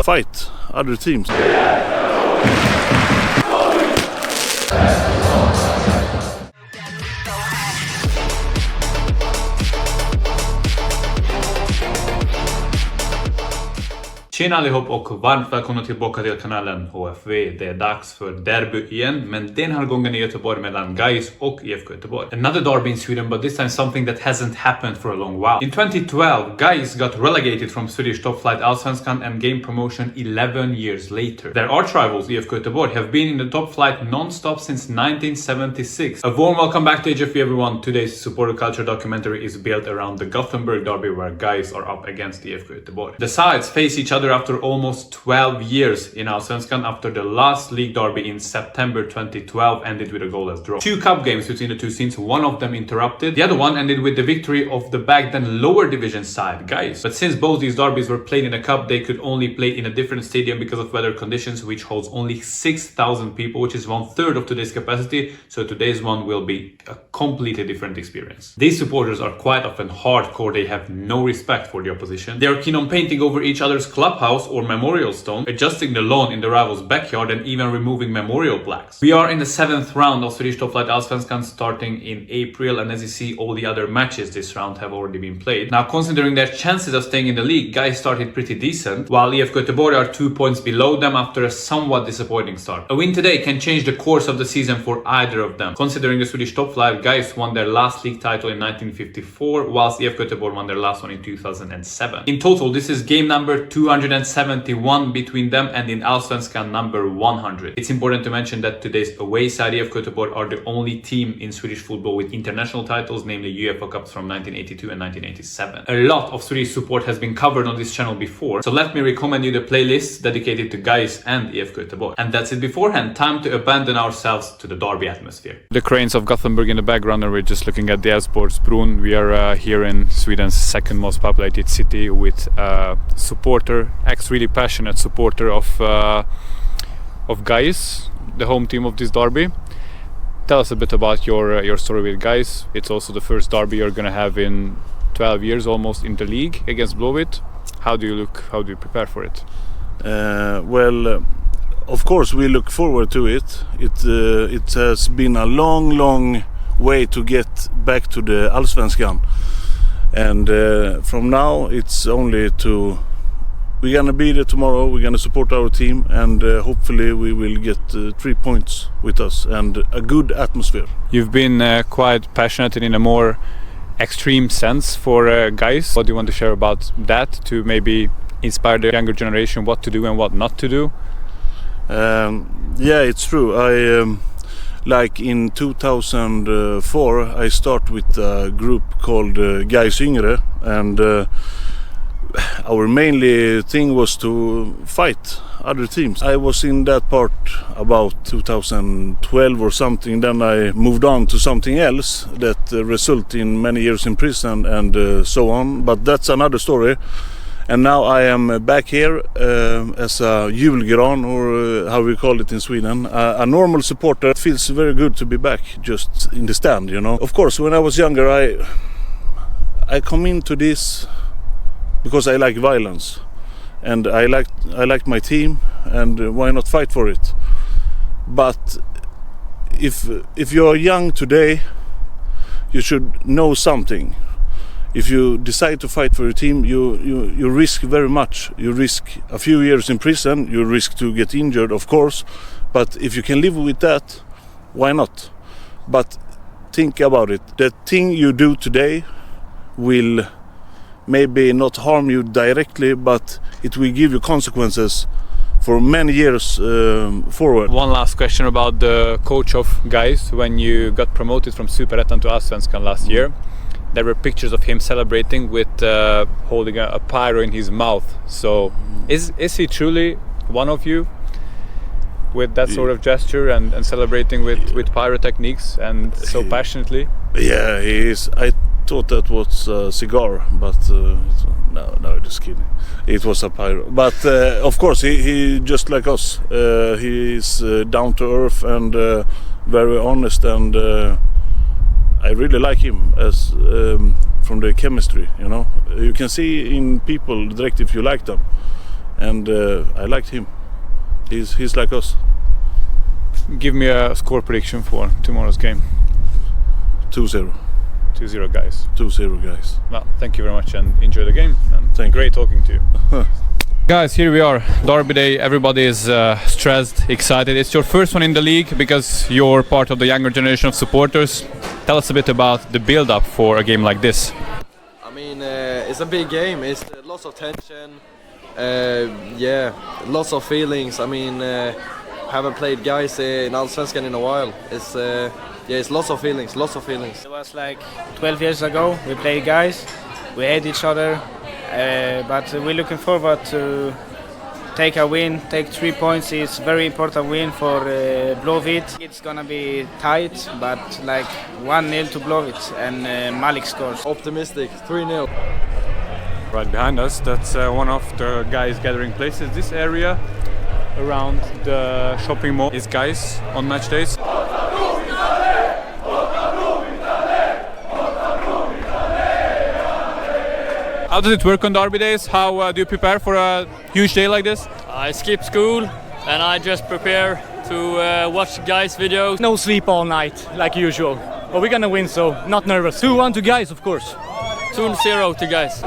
fight other teams. Tjena allihop och varmt välkomna tillbaka till kanalen HFV. Det är dags för derby igen, men den här gången i Göteborg mellan GAIS och IFK Göteborg. Another derby in Sweden, but this time something that hasn't happened for a long while. In 2012, GAIS got relegated from Swedish top flight Allsvenskan and gained promotion 11 years later. Their arch rivals IFK Göteborg have been in the top flight non-stop since 1976. A warm welcome back to HFV everyone. Today's supporter culture documentary is built around the Gothenburg derby where GAIS are up against IFK Göteborg. The sides face each other after almost 12 years in Allsvenskan after the last league derby in September 2012 ended with a goalless draw. Two cup games between the two teams, one of them interrupted. The other one ended with the victory of the back then lower division side, GAIS. But since both these derbies were played in a cup, they could only play in a different stadium because of weather conditions, which holds only 6,000 people, which is 1/3 of today's capacity. So today's one will be a completely different experience. These supporters are quite often hardcore. They have no respect for the opposition. They are keen on painting over each other's clubhouse or memorial stone, adjusting the lawn in the rival's backyard and even removing memorial plaques. We are in the 7th round of Swedish top flight Allsvenskan starting in April, and as you see, all the other matches this round have already been played. Now, considering their chances of staying in the league, GAIS started pretty decent, while IFK Göteborg are 2 points below them after a somewhat disappointing start. A win today can change the course of the season for either of them. Considering the Swedish top flight, GAIS won their last league title in 1954, whilst IFK Göteborg won their last one in 2007. In total, this is game number 271 between them, and in Allsvenskan number 100. It's important to mention that today's away side IFK Göteborg are the only team in Swedish football with international titles, namely UEFA Cups from 1982 and 1987. A lot of Swedish support has been covered on this channel before, so let me recommend you the playlists dedicated to GAIS and IFK Göteborg. And that's it beforehand. Time to abandon ourselves to the derby atmosphere. The cranes of Gothenburg in the background, and we're just looking at the Älvsborgsbron. We are here in Sweden's second most populated city with a supporter, really passionate supporter of GAIS, the home team of this derby. Tell us a bit about your story with GAIS. It's also the first derby you're going to have in 12 years almost in the league against Blåvitt. How do you prepare for it? Of course we look forward to it. It has been a long way to get back to the Allsvenskan, and from now it's only to we're gonna be there tomorrow. We're gonna support our team, and hopefully we will get 3 points with us and a good atmosphere. You've been quite passionate in a more extreme sense for GAIS. What do you want to share about that to maybe inspire the younger generation what to do and what not to do? Yeah, it's true. Like in 2004, I started with a group called GAIS Yngre, and our mainly thing was to fight other teams. I was in that part about 2012 or something. Then I moved on to something else that resulted in many years in prison and so on. But that's another story. And now I am back here as a julgran, or how we call it in Sweden. A normal supporter. It feels very good to be back just in the stand, you know. Of course, when I was younger, I come into this because I like violence, and I liked my team, and why not fight for it? But if you are young today, you should know something. If you decide to fight for your team, you risk very much. You risk a few years in prison. You risk to get injured, of course. But if you can live with that, why not? But think about it. The thing you do today will maybe not harm you directly, but it will give you consequences for many years forward. One last question about the coach of GAIS. When you got promoted from Superettan to Allsvenskan last year, there were pictures of him celebrating with holding a pyro in his mouth. So is he truly one of you with that sort of gesture and celebrating with pyrotechniques and so passionately? Yeah, he is. I thought that was a cigar, but no, just kidding. It was a pyro. But of course, he just like us. He is down to earth and very honest, and I really like him as from the chemistry. You know, you can see in people direct if you like them. and I liked him. He's like us. Give me a score prediction for tomorrow's game. 2-0. 2-0 guys. 2-0 guys. Well, thank you very much and enjoy the game. And great talking to you. Guys, here we are. Derby day. Everybody is stressed, excited. It's your first one in the league because you're part of the younger generation of supporters. Tell us a bit about the build-up for a game like this. I mean, it's a big game. It's lots of tension. Yeah, lots of feelings. I mean, haven't played GAIS in Allsvenskan in a while. It's lots of feelings. It was like 12 years ago. We played GAIS. We hate each other. But we're looking forward to take a win, take 3 points. It's a very important win for Blåvitt. It's gonna be tight, but like 1-0 to Blåvitt and Malik scores. Optimistic, 3-0. Right behind us, that's one of the GAIS gathering places. This area around the shopping mall is GAIS on match days. How does it work on derby days? How do you prepare for a huge day like this? I skip school and I just prepare to watch GAIS videos. No sleep all night, like usual. But we're gonna win, so not nervous. 2-1 to GAIS, of course. 2-0 to GAIS.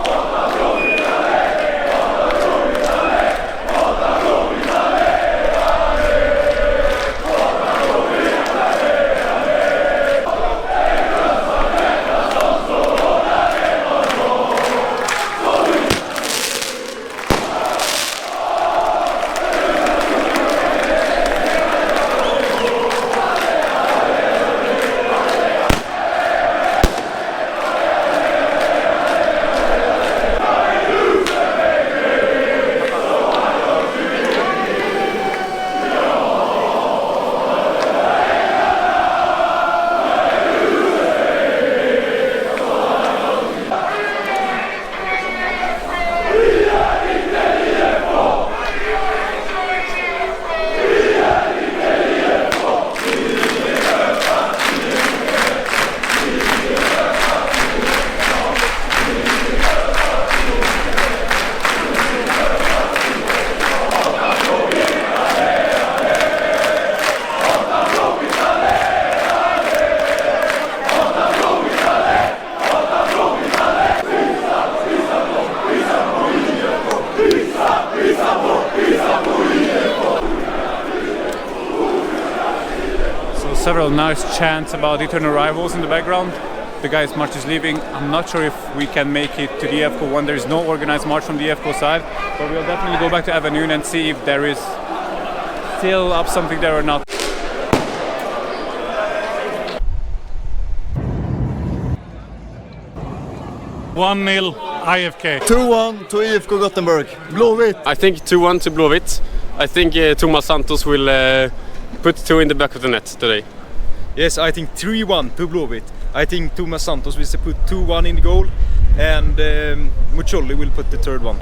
Several nice chants about eternal rivals in the background. The GAIS march is leaving. I'm not sure if we can make it to the IFK one. There is no organized march from the IFK side, but we'll definitely go back to Avenue and see if there is still up something there or not. $1-0 IFK. 2-1 to IFK Göteborg. Blåvitt. I think 2-1 to Blåvitt. I think Thomas Santos will put 2 in the back of the net today. Yes, I think 3-1 to Blåvitt. I think Thomas Santos will put 2-1 in the goal, and Muccioli will put the third one.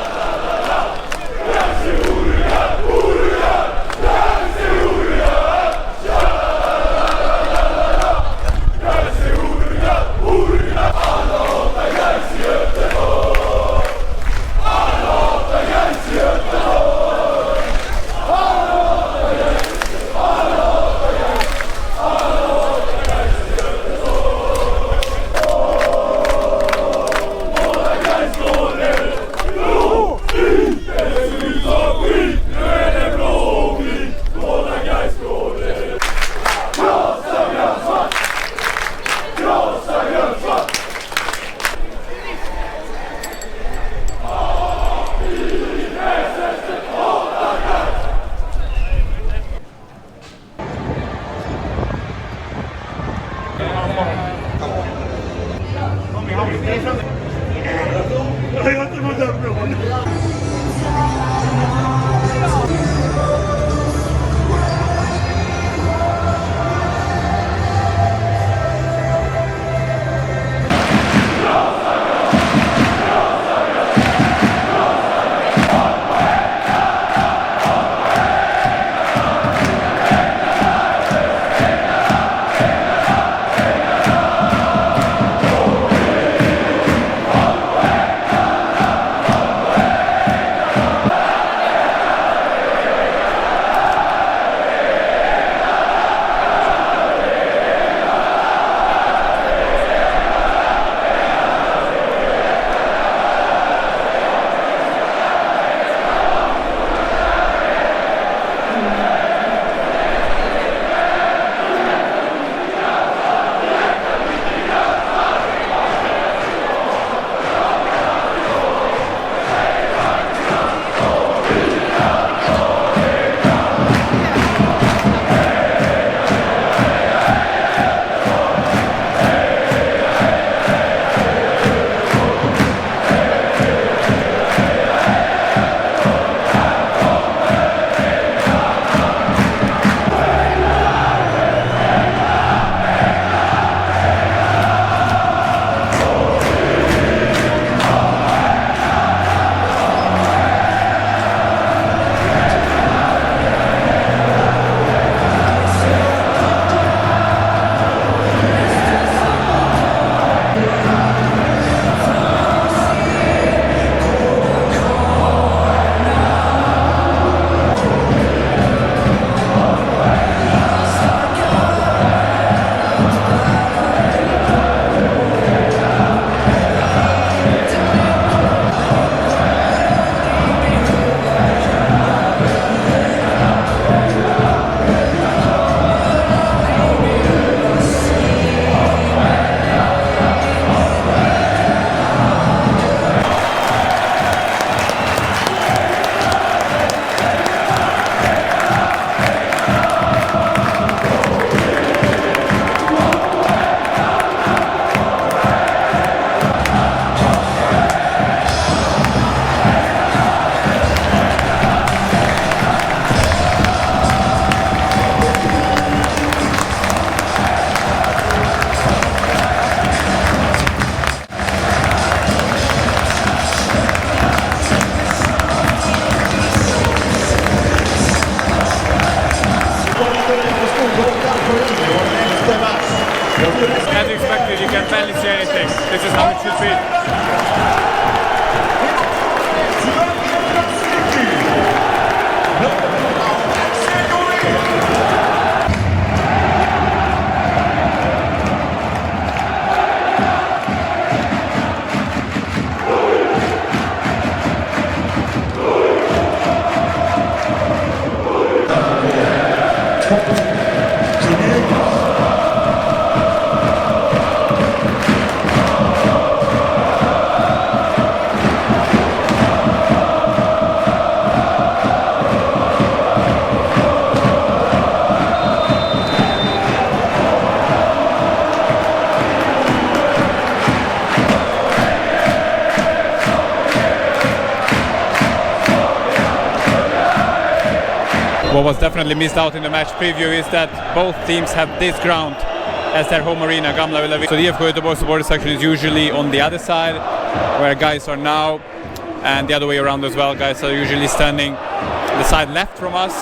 anything. This is how it should be. What was definitely missed out in the match preview is that both teams have this ground as their home arena, Gamla Ullevi. So the IFK Göteborg supporter section is usually on the other side, where guys are now, and the other way around as well. Guys are usually standing the side left from us.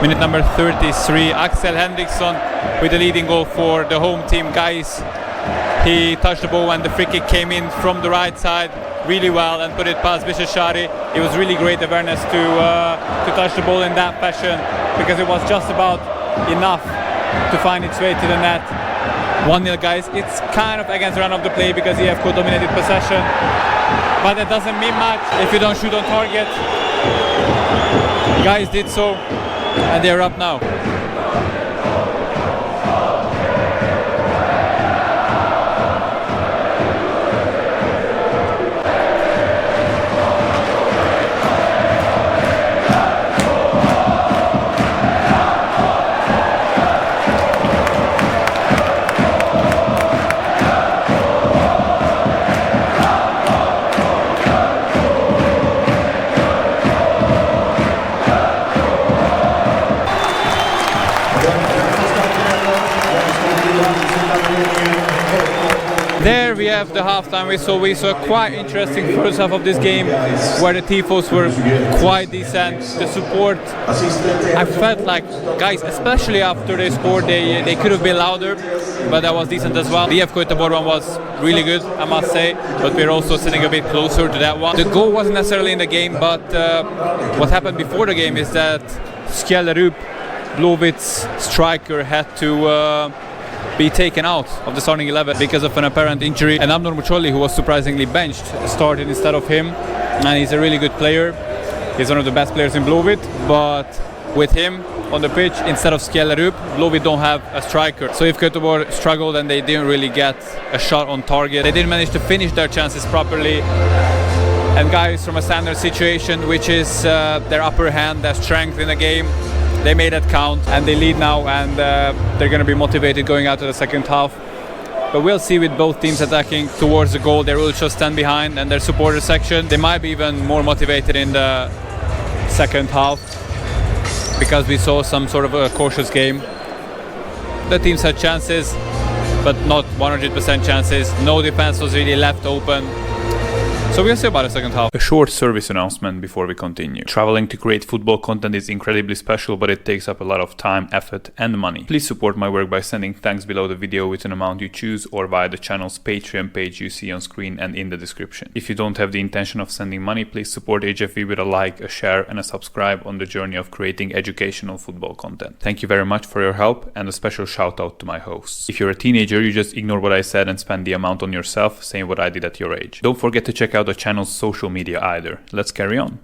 Minute number 33, Axel Henriksson with the leading goal for the home team GAIS. He touched the ball and the free kick came in from the right side really well and put it past Bishashari. It was really great awareness to touch the ball in that fashion, because it was just about enough to find its way to the net. 1-0 GAIS. It's kind of against the run of the play because IFK dominated possession, but it doesn't mean much if you don't shoot on target. GAIS did so, and they're up now. There we have the halftime whistle. We saw a quite interesting first half of this game where the tifos were quite decent. The support, I felt like GAIS, especially after they scored, they could have been louder, but that was decent as well. The IFK Göteborg one was really good, I must say, but we're also sitting a bit closer to that one. The goal wasn't necessarily in the game, but what happened before the game is that Skjellerup Blåvitt's striker had to be taken out of the starting 11 because of an apparent injury, and Abnor Mucolli, who was surprisingly benched, started instead of him, and he's a really good player. He's one of the best players in Blåvitt, but with him on the pitch instead of Skjellerup, Blåvitt don't have a striker. So if Göteborg struggled and they didn't really get a shot on target, they didn't manage to finish their chances properly. And GAIS, from a standard situation, which is their upper hand, their strength in the game, they made that count and they lead now, and they're going to be motivated going out to the second half. But we'll see with both teams attacking towards the goal. They will just stand behind, and their supporter section, they might be even more motivated in the second half because we saw some sort of a cautious game. The teams had chances, but not 100% chances. No defense was really left open. So we'll see about the second half. A short service announcement before we continue. Traveling to create football content is incredibly special, but it takes up a lot of time, effort and money. Please support my work by sending thanks below the video with an amount you choose, or via the channel's Patreon page you see on screen and in the description. If you don't have the intention of sending money, please support HFV with a like, a share and a subscribe on the journey of creating educational football content. Thank you very much for your help, and a special shout out to my hosts. If you're a teenager, you just ignore what I said and spend the amount on yourself, same what I did at your age. Don't forget to check out the channel's social media either. Let's carry on.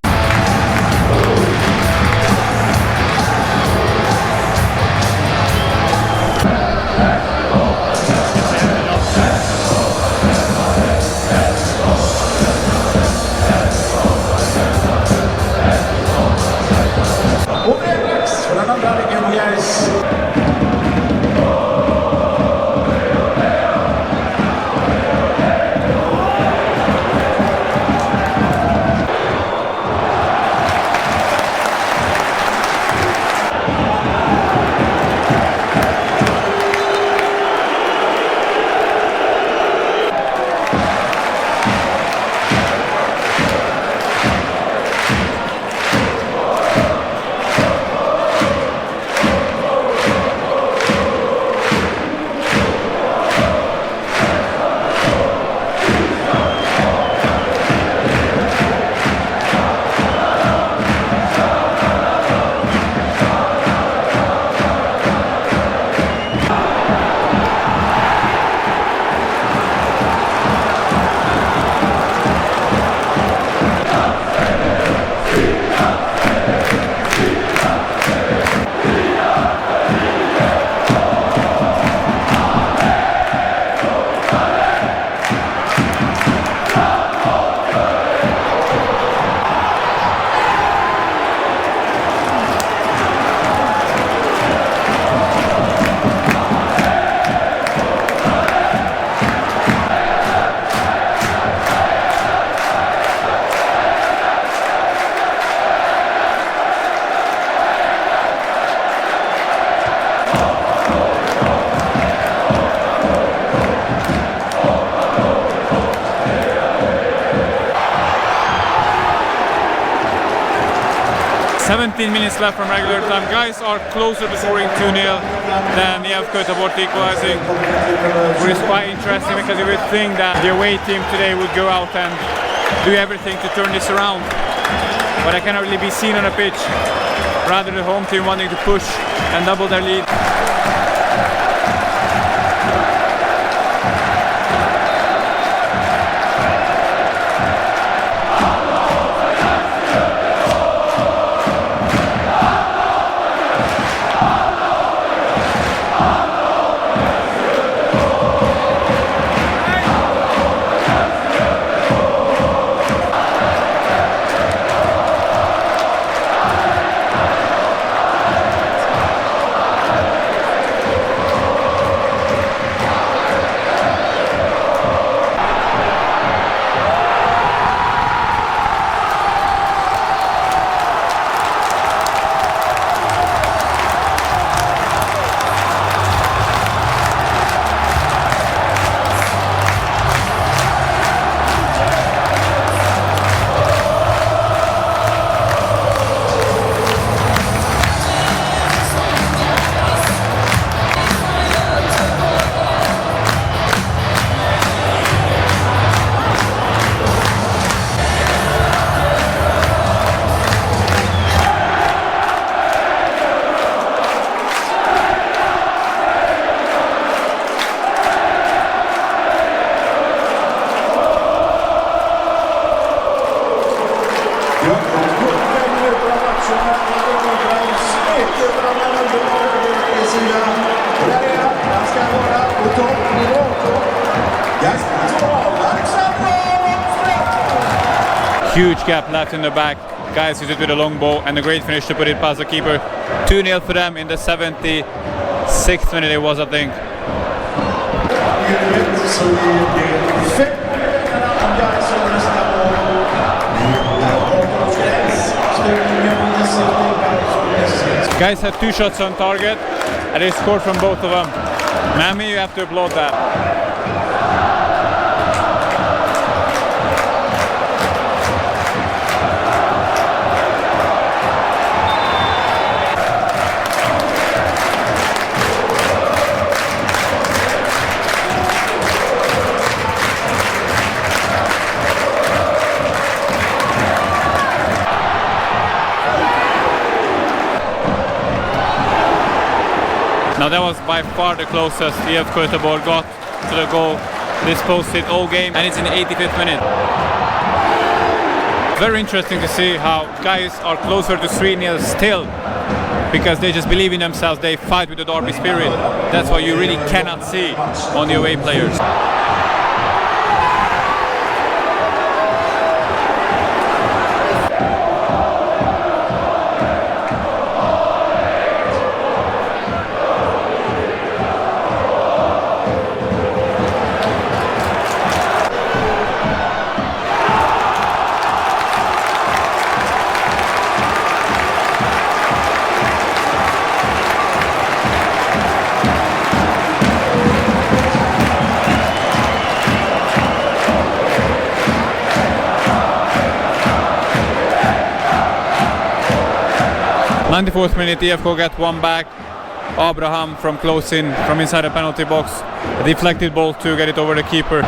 Minutes left from regular time. GAIS are closer to scoring 2-0 than the IFK Göteborg equalizing, which is quite interesting because you would think that the away team today would go out and do everything to turn this around, but I cannot really be seen on a pitch. Rather the home team wanting to push and double their lead. Huge gap left in the back. Guys used it with a long ball and a great finish to put it past the keeper. 2-0 for them in the 76th minute it was, I think. Guys had 2 shots on target and they scored from both of them. Mammy, you have to applaud that. Now that was by far the closest IFK Göteborg got to the goal. This posted all game and it's in the 85th minute. Very interesting to see how guys are closer to 3-0 still, because they just believe in themselves, they fight with the derby spirit. That's what you really cannot see on the away players. In the 94th minute, IFK got one back. Abraham from close in, from inside the penalty box. A deflected ball to get it over the keeper.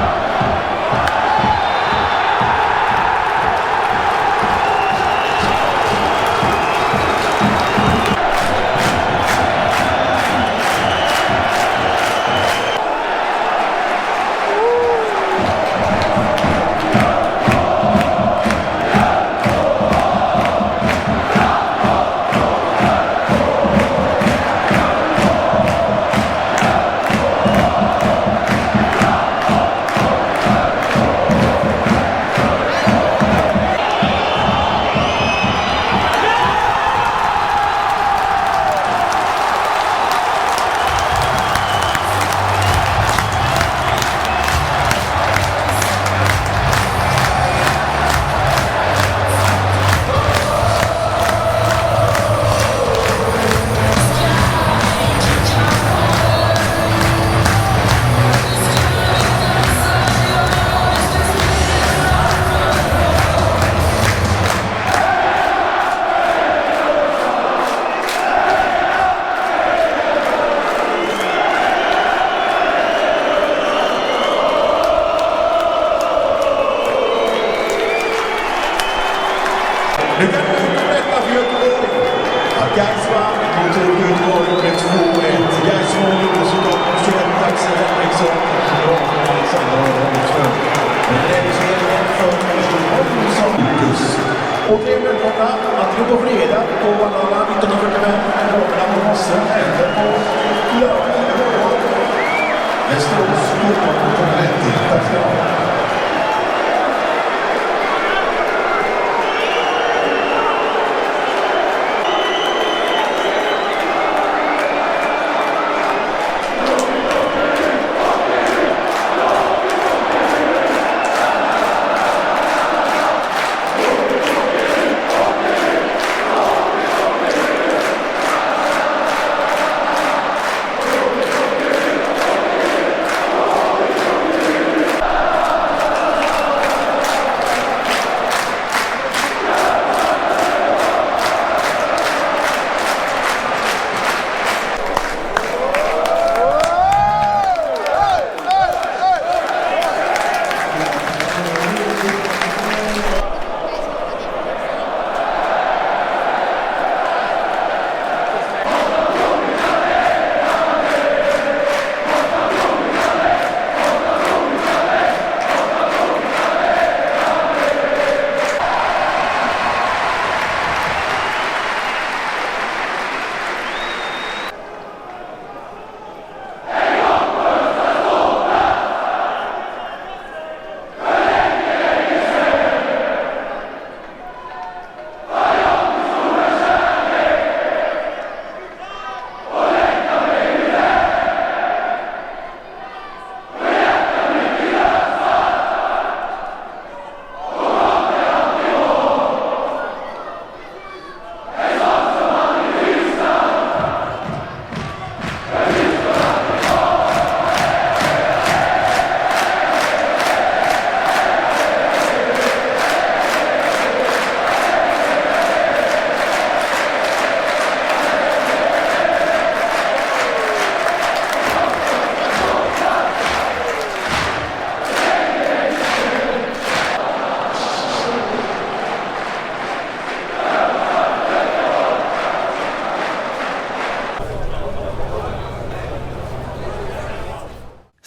Nu kan vi underlätta för Göteborg. Att GAIS vann mot Göteborg med 2-1. GAIS mål gjordes av 21 Axel Henriksson och Alexander Adolfsson. Men det är serien för Lukas. Och det är välkomna att vi på fredag på Valhalla 1945 kommer på Mosse eller på lördag. Västerås fotboll på 30. Tack ska du ha.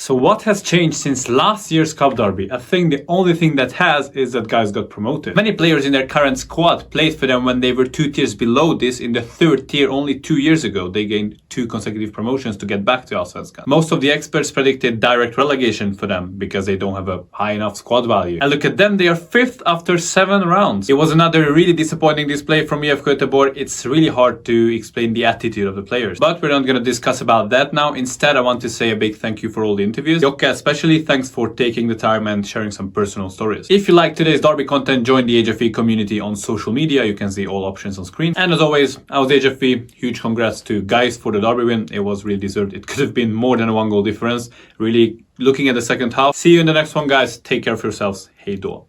So what has changed since last year's Cup Derby? I think the only thing that has is that GAIS got promoted. Many players in their current squad played for them when they were 2 tiers below this in the 3rd tier only 2 years ago. They gained 2 consecutive promotions to get back to Allsvenskan. Most of the experts predicted direct relegation for them because they don't have a high enough squad value. And look at them, they are 5th after 7 rounds. It was another really disappointing display from IFK Göteborg. It's really hard to explain the attitude of the players. But we're not going to discuss about that now. Instead, I want to say a big thank you for all the interviews. Jocke especially, thanks for taking the time and sharing some personal stories. If you like today's derby content, join the HFE community on social media. You can see all options on screen. And as always, I was HFE. Huge congrats to GAIS for the derby win. It was really deserved. It could have been more than a 1 goal difference. Really looking at the second half. See you in the next one, guys. Take care of yourselves. Hej då.